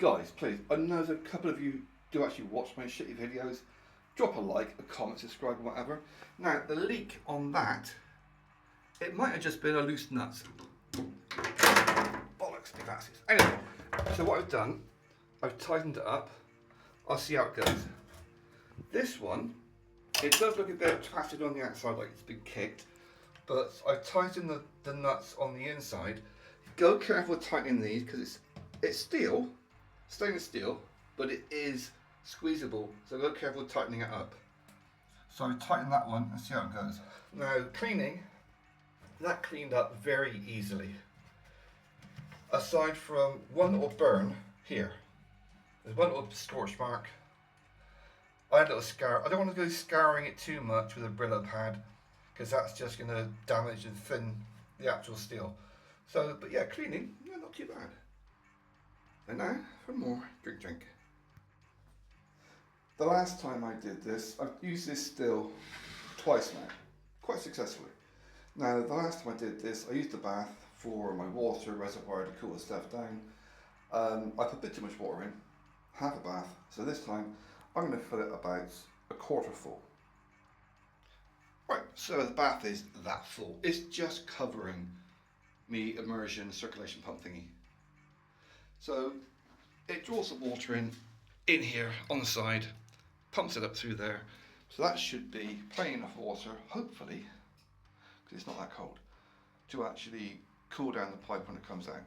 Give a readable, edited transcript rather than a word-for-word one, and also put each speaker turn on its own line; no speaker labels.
Guys, please, I know that a couple of you do actually watch my shitty videos. Drop a like, a comment, subscribe, or whatever. Now, the leak on that, it might have just been a loose nut. Bollocks, the glasses. Anyway, so what I've done, I've tightened it up. I'll see how it goes. This one, it does look a bit twisted on the outside, like it's been kicked, but I've tightened the nuts on the inside. Go careful with tightening these because it's steel, stainless steel, but it is squeezable, so go careful with tightening it up. So I tightened that one and see how it goes. Now cleaning, that cleaned up very easily. Aside from one little burn here, there's one little scorch mark. I had a little scour. I don't want to go scouring it too much with a Brillo pad because that's just going to damage and thin the actual steel. So, but yeah, cleaning, yeah, not too bad. And now for more drink. The last time I did this, I've used this still twice now, quite successfully. Now, the last time I did this, I used the bath for my water reservoir to cool the stuff down. I put a bit too much water in, half a bath. So this time, I'm going to fill it about a quarter full. Right, so the bath is that full. It's just covering me immersion circulation pump thingy. So it draws the water in here on the side, pumps it up through there. So that should be plenty enough water, hopefully, because it's not that cold, to actually cool down the pipe when it comes out.